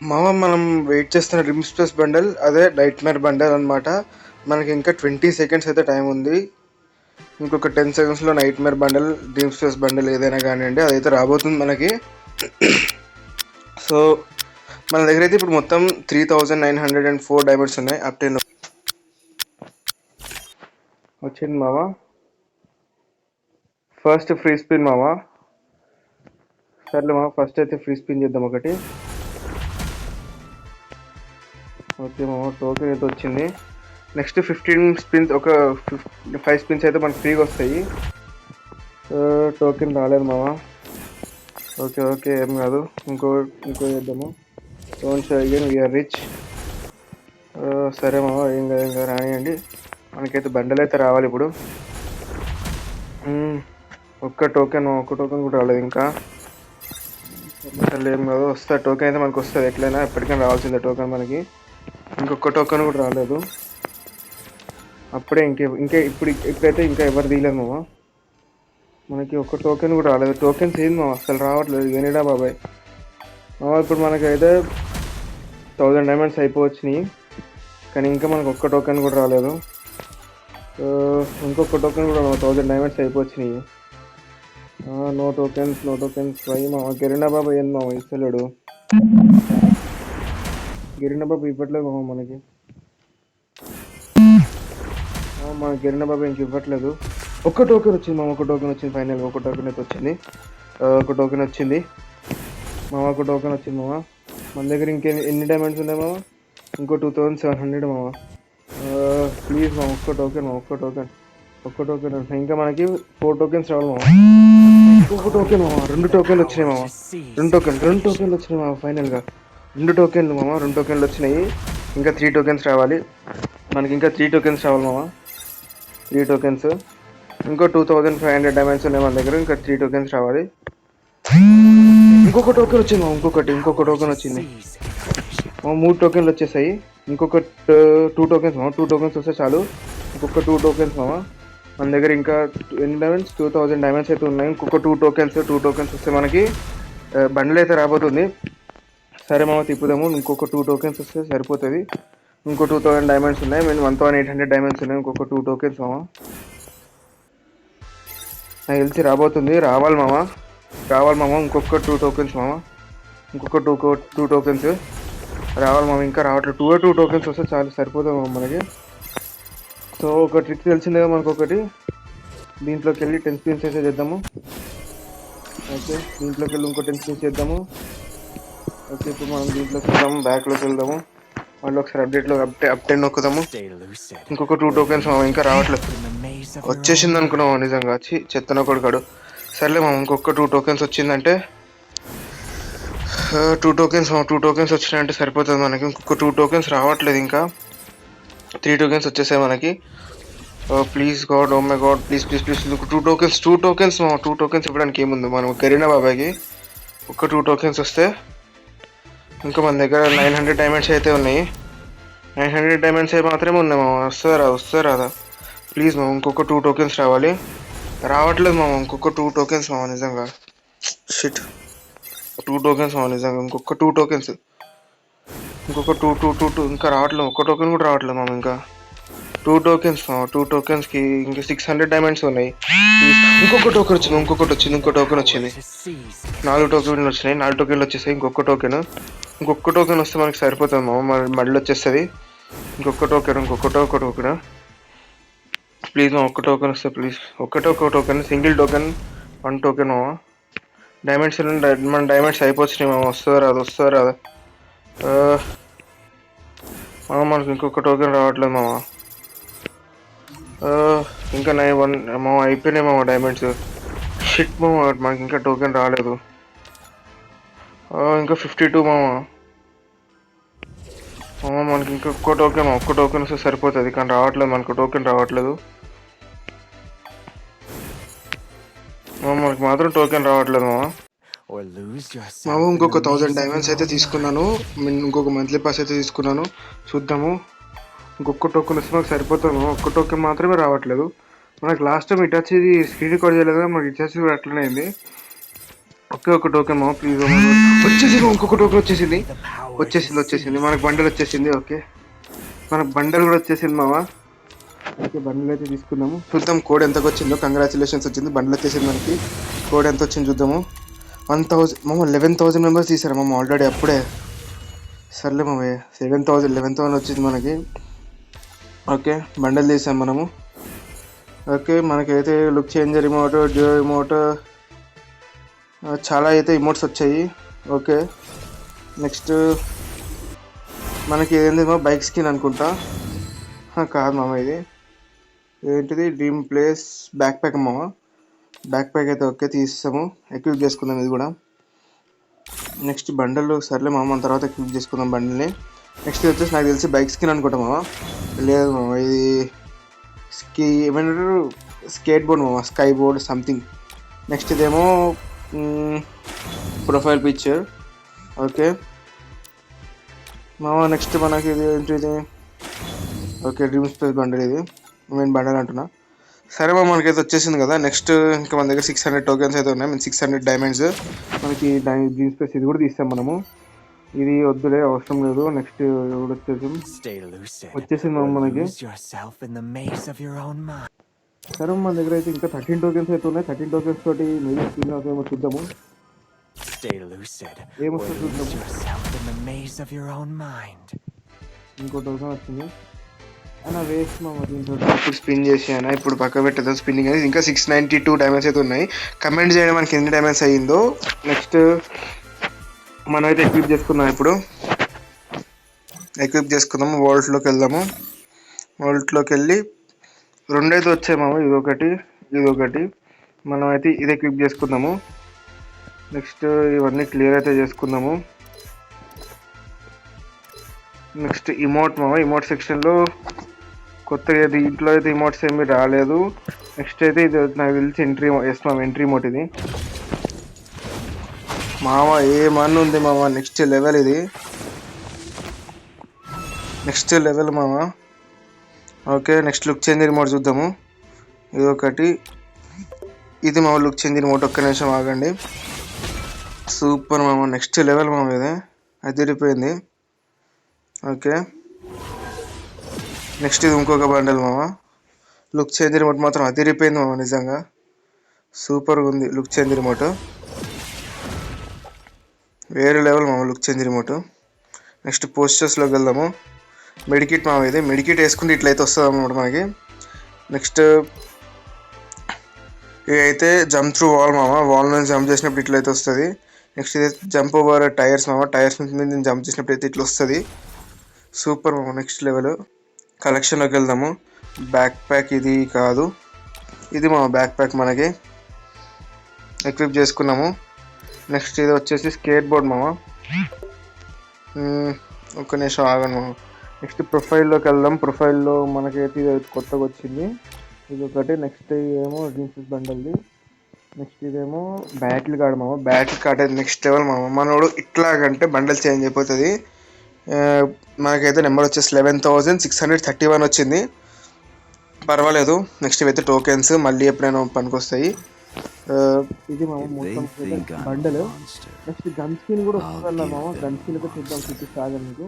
మామ మనం వెయిట్ చేస్తున్న డ్రీమ్ స్పేస్ బండల్ అదే నైట్ మేర్ బండల్ అనమాట. మనకి ఇంకా 20 సెకండ్స్ అయితే టైం ఉంది. ఇంకొక 10 సెకండ్స్లో nightmare bundle, dream space bundle ఏదైనా కానివ్వండి అదైతే రాబోతుంది మనకి. సో మన దగ్గర అయితే ఇప్పుడు మొత్తం 3904 డైమండ్స్ ఉన్నాయి. అప్ 10 వచ్చింది మామ. ఫస్ట్ ఫ్రీ స్పిన్ మామ. సర్లే మామ, ఫస్ట్ అయితే ఫ్రీ స్పిన్ చేద్దాం ఒకటి. ఓకే మామ, టోకెన్ అయితే వచ్చింది. నెక్స్ట్ 15 స్పిన్స్, ఒక 5 స్పిన్స్ అయితే మనకు ఫ్రీగా వస్తాయి. టోకెన్ రాలేదు మామ. ఓకే ఓకే, ఏం కాదు. ఇంకో చేద్దాము. Don't show again, we're rich. సరే మామ, ఏం కాదు ఇంకా రానియండి. మనకైతే బండలు అయితే రావాలి ఇప్పుడు. ఒక్క టోకెన్ కూడా రాలేదు ఇంకా. సరే ఏం కాదు, వస్తా. టోకెన్ అయితే మనకు వస్తుంది ఎట్లయినా, ఎప్పటికైనా రావాల్సిందే టోకెన్ మనకి. ఇంకొక టోకెన్ కూడా రాలేదు. అప్పుడే ఇప్పుడైతే ఇంకా ఎవరు తీయలేదు మామ. మనకి ఒక్క టోకెన్ కూడా రాలేదు. టోకెన్స్ ఏంది మామ, అసలు రావట్లేదు. ఏనిడా బాబాయ్ మామ. ఇప్పుడు మనకైతే 1000 డైమండ్స్ అయిపోవచ్చినాయి, కానీ ఇంకా మనకు ఒక్క టోకెన్ కూడా రాలేదు. ఇంకొక టోకెన్ కూడా 1000 డైమండ్స్ అయిపోవచ్చినాయి. నో టోకెన్స్ వై మామ. గిరినా బాబా ఏంది మామ ఇస్తలేడు. గిరినా బాబు ఇవ్వట్లేదు మామ మనకి. మన గిరినా బాబు ఇంక ఇవ్వట్లేదు. ఒక్క టోకెన్ వచ్చింది మామ, ఒక టోకెన్ వచ్చింది. ఫైనల్గా ఒక టోకెన్ అయితే వచ్చింది. ఒక టోకెన్ వచ్చింది మామ, ఒక టోకెన్ వచ్చింది మామ. మన దగ్గర ఎన్ని డైమండ్స్ ఉన్నాయి మామ? ఇంకో 2700 మామ. ప్లీజ్ మామ, ఒక్క టోకెన్ ఇంకా మనకి 4 టోకెన్స్ రావాలి మామ. ఇంకొక టోకెన్ మామ, 2 టోకెన్లు వచ్చినాయి మామ. 2 టోకెన్లు వచ్చినాయి మామ. ఫైనల్గా 2 టోకెన్లు మామ, 2 టోకెన్లు వచ్చినాయి. ఇంకా 3 టోకెన్స్ రావాలి మనకి. ఇంకా 3 టోకెన్స్ రావాలి మామ. 3 టోకెన్స్. ఇంకో 2500 డైమండ్స్ ఉన్నాయి మన దగ్గర. ఇంకా 3 టోకెన్స్ రావాలి. ఇంకొక టోకెన్ వచ్చింది మామ. ఇంకొక టోకెన్ వచ్చింది. 3 టోకెన్లు వచ్చేసాయి. ఇంకొక 2 టోకెన్స్ మామ. 2 టోకెన్స్ వస్తే చాలు. ఇంకొక 2 టోకెన్స్ మామ. మన దగ్గర ఇంకా ఎన్ని డైమండ్స్? 2000 డైమండ్స్ అయితే ఉన్నాయి. ఇంకొక 2 టోకెన్స్ వస్తే మనకి బండ్లు అయితే రాబోతుంది. సరే మామ, తిప్పుదాము. ఇంకొక 2 టోకెన్స్ వస్తే సరిపోతుంది. ఇంకో 2000 డైమండ్స్ ఉన్నాయి. మేము 1800 డైమండ్స్ ఉన్నాయి. ఇంకొక 2 టోకెన్స్ మామ. నాకు తెలిసి రాబోతుంది. రావాలి మామ. ఇంకొక 2 టోకెన్స్ మామ. ఇంకొక 2 టోకెన్స్ రావాలి మామ. ఇంకా రావట్లేదు. 2 టోకెన్స్ వస్తే చాలు, సరిపోతుంది మామ మనకి. సో ఒక ట్రిక్ తెలిసిందే మనకు ఒకటి. దీంట్లోకి వెళ్ళి 10 స్పిన్స్ అయితే చేద్దాము. ఓకే, దీంట్లోకి వెళ్ళి ఇంకో 10 స్పిన్స్ చేద్దాము. ఓకే, ఇప్పుడు మనం దీంట్లోకి వెళ్దాము. బ్యాక్లోకి వెళ్దాము. మళ్ళీ ఒకసారి అప్ 10 నొక్కుదాము. ఇంకొక 2 టోకెన్స్ మామ. ఇంకా రావట్లేదు. వచ్చేసింది అనుకున్నాము నిజంగా. చెత్తన కొడుకాడు. సర్లే మామ, ఇంకొక 2 టోకెన్స్ వచ్చిందంటే 2 టోకెన్స్ వచ్చినాయంటే సరిపోతుంది మనకి. ఇంకొక 2 టోకెన్స్ రావట్లేదు. ఇంకా 3 టోకెన్స్ వచ్చేసాయి మనకి. Please God, oh my God, please. 2 tokens మామ. 2 టోకెన్స్ ఇవ్వడానికి ఏముంది మనం కరీనా బాబాయ్కి. ఒక 2 టోకెన్స్ వస్తే ఇంకా మన దగ్గర 900 డైమండ్స్ అయితే ఉన్నాయి. 900 డైమండ్స్ అయితే మాత్రమే ఉన్నాయి మామ. వస్తుందా రాదా? ప్లీజ్ మామ, ఇంకొక 2 టోకెన్స్ రావాలి. రావట్లేదు మామ. ఇంకొక 2 టోకెన్స్ మామ. నిజంగా షిట్. 2 టోకెన్స్ మామ నిజంగా. ఇంకొక 2 టోకెన్స్. ఇంకొక 2 ఇంకా రావట్లేదు. ఒక్క టోకెన్ కూడా రావట్లేదు మామ. ఇంకా 2 టోకెన్స్ మామ. 2 టోకెన్స్కి ఇంకా 600 డైమండ్స్ ఉన్నాయి. ఇంకొక టోకెన్ వచ్చింది. ఇంకో టోకెన్ వచ్చింది. 4 టోకెన్లు వచ్చినాయి. 4 టోకెన్లు వచ్చేసాయి. ఇంకొక టోకెన్ వస్తే మనకి సరిపోతుంది మామ. మళ్ళీ వచ్చేస్తుంది. ఇంకొక టోకెన్. ప్లీజ్ మా, ఒక్క టోకెన్ వస్తే ప్లీజ్. ఒక టోకెన్, సింగిల్ టోకెన్, 1 టోకెన్ మామ. మన డైమండ్స్ అయిపోతున్నాయి మామ. వస్తుందా రాదా మామ? మనకి ఇంకొక టోకెన్ రావట్లేదు మామ. ఇంకా 1 మామ. అయిపోయినాయి మామ డైమండ్స్. షిట్ మామ, మనకి ఇంకా టోకెన్ రాలేదు. ఇంకా 52 మామ. మనకి ఇంకొక టోకెన్ వస్తే సరిపోతుంది, కానీ రావట్లేదు. మనకు టోకెన్ రావట్లేదు మనకి మాత్రం టోకెన్ రావట్లేదు మామ. ఇంకొక 1000 డైమండ్స్ అయితే తీసుకున్నాను. ఇంకొక మంత్లీ పాస్ అయితే తీసుకున్నాను. చూద్దాము. ఇంకొక టోకెన్ వస్తే మనకు సరిపోతాము. ఒక్క టోకెన్ మాత్రమే రావట్లేదు మనకు. లాస్ట్ టైం ఇటు వచ్చి స్క్రీన్ రికార్డ్ చేయలేదు కదా, మనకి ఇటు వచ్చి కూడా అట్లనే అయింది. ఒకే ఒక టోకెన్ మామ, ప్లీజ్. వచ్చేసింది ఇంకొక టోకెన్ వచ్చేసింది. వచ్చేసింది మనకు బండల్ వచ్చేసింది. ఓకే మనకు బండల్ కూడా వచ్చేసింది మావా. ఓకే బండల్ అయితే తీసుకుందాము. చూద్దాం కోడ్ ఎంతకు వచ్చిందో. కంగ్రాచులేషన్స్ వచ్చింది, బండల్ వచ్చేసింది మనకి. కోడ్ ఎంత వచ్చింది చూద్దాము. 1000 మామ 11,000 మెంబర్స్ తీసారు మామ ఆల్రెడీ అప్పుడే. సర్లే మామ 11,000 వచ్చింది మనకి. ఓకే బండల్ తీసాం మనము. ఓకే మనకైతే look changer remote, due remote, చాలా అయితే ఇమోట్స్ వచ్చాయి. ఓకే నెక్స్ట్ మనకి ఏంది బైక్ స్కిన్ అనుకుంటా. కాదు మామ ఇది ఏంటిది, డ్రీమ్ ప్లేస్ బ్యాక్ ప్యాక్ మామ. బ్యాక్ ప్యాక్ అయితే ఓకే తీస్తాము, ఎక్విప్ చేసుకుందాం ఇది కూడా. నెక్స్ట్ బండల్ సర్లే మామ మన తర్వాత ఎక్విప్ చేసుకుందాం బండల్ని. నెక్స్ట్ వచ్చేసి నాకు తెలిసి బైక్ స్కిన్ అనుకుంటా మామ. లేదు మామ ఇది ఏమంటారు స్కేట్ బోర్డ్ మామ, స్కై బోర్డ్ సంథింగ్. నెక్స్ట్ ఇదేమో ప్రొఫైల్ పిక్చర్. ఓకే మామ నెక్స్ట్ మనకి ఇది ఏంటిది, ఓకే డ్రీమ్ స్పేస్ బండల్, ఇది నేను బండల్ అంటున్నా. సరే మామ మనకైతే వచ్చేసింది కదా. నెక్స్ట్ ఇంకా మన దగ్గర 600 టోకెన్స్ అయితే ఉన్నాయి, 600 డైమండ్స్. మనకి డ్రీమ్ స్పేస్ ఇది కూడా తీస్తాం మనము. ఇది వద్దులే అవసరం లేదు. నెక్స్ట్ వచ్చేసింది మామ మనకి. సరే మన దగ్గర అయితే ఇంకా 13 టోకెన్స్ అయితే ఉన్నాయి. 13 టోకెన్స్ తోటి మీరు స్పిన్ అవుతామో చూద్దాము. ఏమొస్తుంది ఇంకో టోకెన్ వచ్చింది అయినా వేస్ట్ మామ. దీంతో ఇప్పుడు స్పిన్ చేసి అయినా ఇప్పుడు పక్క పెట్టేద్దాం స్పిన్నింగ్ అనేది. ఇంకా 692 డైమండ్స్ అయితే ఉన్నాయి. కమెంట్ చేయండి మనకి ఎన్ని డైమండ్స్ అయ్యిందో. నెక్స్ట్ మనం అయితే ఎక్విప్ చేసుకుందాం. ఇప్పుడు ఎక్విప్ చేసుకుందాము. వరల్డ్లోకి వెళ్దాము. వరల్డ్లోకి వెళ్ళి రెండైతే వచ్చాయి మామ, ఇదొకటి. మనం అయితే ఇది ఎక్విప్ చేసుకుందాము. నెక్స్ట్ ఇవన్నీ క్లియర్ అయితే చేసుకుందాము. నెక్స్ట్ ఇమోట్ మామ, ఇమోట్ సెక్షన్లో కొత్తగా దీంట్లో అయితే ఇమోట్స్ ఏమీ రాలేదు. నెక్స్ట్ అయితే ఇది నాకు తెలిసి ఎంట్రీ మామ, ఎంట్రీ ఇమోట్ ఇది మామ. ఏమన్నా ఉంది మామ, నెక్స్ట్ లెవెల్ ఇది, నెక్స్ట్ లెవెల్ మామ. Okay next look change remote చూద్దాము. ఇది మామ లుక్ చేంజ్ రిమోట్. ఒక్క నిమిషం ఆగండి. సూపర్ మామ, నెక్స్ట్ లెవెల్ మామ, ఇది అదిరిపోయింది. ఓకే నెక్స్ట్ ఇది ఇంకొక బండల్ మామ. లుక్ చేంజ్ రిమోట్ మాత్రం అదిరిపోయింది మామ, నిజంగా సూపర్గా ఉంది లుక్ చేంజ్ రిమోట్. వేరే లెవెల్ మామ లుక్ చేంజ్ రిమోట్. నెక్స్ట్ పోస్టర్స్లోకి వెళ్దాము. మెడికిట్ మామ, ఇది మెడికిట్ వేసుకుంటే ఇట్లయితే వస్తుంది అన్నమాట మనకి. నెక్స్ట్ ఇదైతే జంప్ త్రూ వాల్ మామ, వాల్ నుంచి జంప్ చేసినప్పుడు ఇట్లయితే వస్తుంది. నెక్స్ట్ ఇది జంప్ ఓవర్ టైర్స్ మామ, టైర్స్ మీద జంప్ చేసినప్పుడు అయితే ఇట్లా వస్తుంది. సూపర్ మామ, నెక్స్ట్ లెవెల్. కలెక్షన్లోకి వెళ్దాము. బ్యాక్ ప్యాక్ ఇది కాదు, ఇది మామ బ్యాక్ ప్యాక్ మనకి ఎక్విప్ చేసుకున్నాము. నెక్స్ట్ ఇది వచ్చేసి స్కేట్ బోర్డ్ మామ. ఒక్క నిమిషం ఆగండి మామ. నెక్స్ట్ ప్రొఫైల్లోకి వెళ్దాం. ప్రొఫైల్లో మనకైతే ఇది కొత్తగా వచ్చింది, ఇది ఒకటి. నెక్స్ట్ ఏమో డ్రీమ్స్ బండల్ది. నెక్స్ట్ ఇదేమో బ్యాటిల్ కార్డ్ మామ. బ్యాటిల్ కార్డ్ అయితే నెక్స్ట్ లెవెల్ మామ. మనోడు ఇట్లాగంటే బండల్ చేంజ్ అయిపోతుంది. మనకైతే నెంబర్ వచ్చేసి 11,631 వచ్చింది, పర్వాలేదు. నెక్స్ట్ ఇవైతే టోకెన్స్ మళ్ళీ ఎప్పుడైనా పనికొస్తాయి. ఇది మామ మొత్తం బండల్. నెక్స్ట్ గన్ స్కిన్ కూడా వస్తుందన్న మామ. గన్ స్కిన్ అయితే చూద్దాం, చూపిస్తాగా మీకు.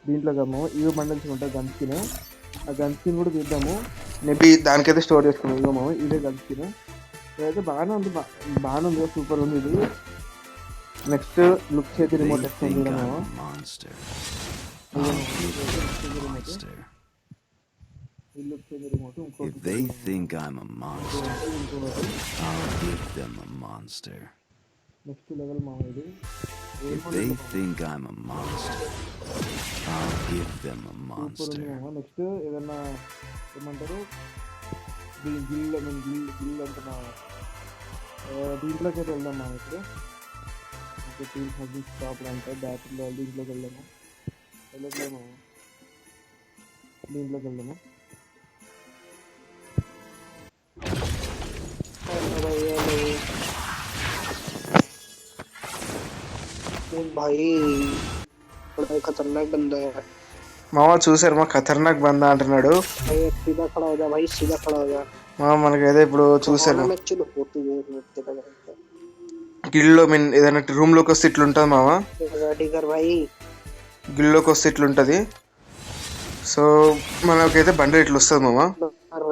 దీంట్లో మామ ఇవి బండల్స్ ఉంటాయి గన్ స్కిన్. ఆ గన్ స్కిన్ కూడా చూద్దాము. మేబీ దానికైతే స్టోర్ చేసుకున్నాం. ఇదిగో మామ ఇదే గన్ స్కిన్. ఇదైతే బాగానే ఉంది, సూపర్ ఉంది ఇది. నెక్స్ట్ లుక్ చేతి రిమోట్ వస్తుంది మామ. If they think I'm a monster, I'll give them a monster. Next level మామ ఇది. If they think I'm a monster, I'll give them a monster. Next ఏదన్నా ఏమంటారు గిల్ అంటున్నా. దీంట్లోకి అయితే వెళ్దాం మనం ఇప్పుడు. టీమ్ హబ్బీ స్టాప్ అంటే బ్యాటరీలో దీంట్లోకి వెళ్దాము. దీంట్లోకి వెళ్దాము. भाई बड़ा खतरनाक बंदा है మామ. చూసారు మా ఖతర్నాక్ బందా అంటున్నాడు. सीधा खड़ा हो जा भाई, सीधा खड़ा हो जा మామ మనకైతే ఇప్పుడు చూసారు. గిల్డ్లో మీన్ ఏదైనా రూమ్లోకి వస్తే ఇట్లుంటుంది మామ. रेडी कर भाई. గిల్డ్లోకి వస్తే ఇట్లుంటుంది. సో మనకైతే బండి ఇట్లా వస్తుంది మామ.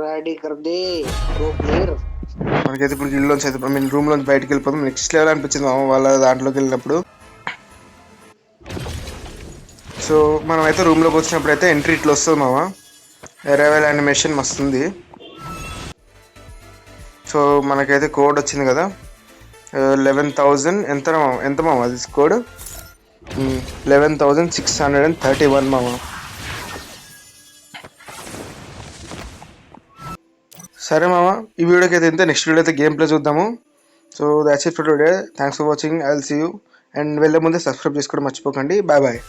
रेडी कर दे प्रो प्लेयर. మనకైతే ఇప్పుడు గిల్డ్లోంచి అయితే ఐ మీన్ రూమ్లోంచి బయటకు వెళ్ళిపోతాం. నెక్స్ట్ లెవెల్ అనిపించింది మామ వాళ్ళ దాంట్లోకి వెళ్ళినప్పుడు. సో మనమైతే రూమ్లోకి వచ్చినప్పుడు అయితే ఎంట్రీ ఇట్లా వస్తుంది మామ. అరైవల్ యానిమేషన్ మస్తుంది. సో మనకైతే కోడ్ వచ్చింది కదా 11,000 ఎంత మామ అది కోడ్ 11,631 మామ. సరే మామ ఈ వీడియోకి అయితే ఇంతే. నెక్స్ట్ వీడియో అయితే గేమ్ ప్లే చూద్దాము. So that's it for today. Thanks for watching. I will see you. And వెళ్ళే ముందే సబ్స్క్రైబ్ చేసుకోవడం మర్చిపోకండి. Bye bye.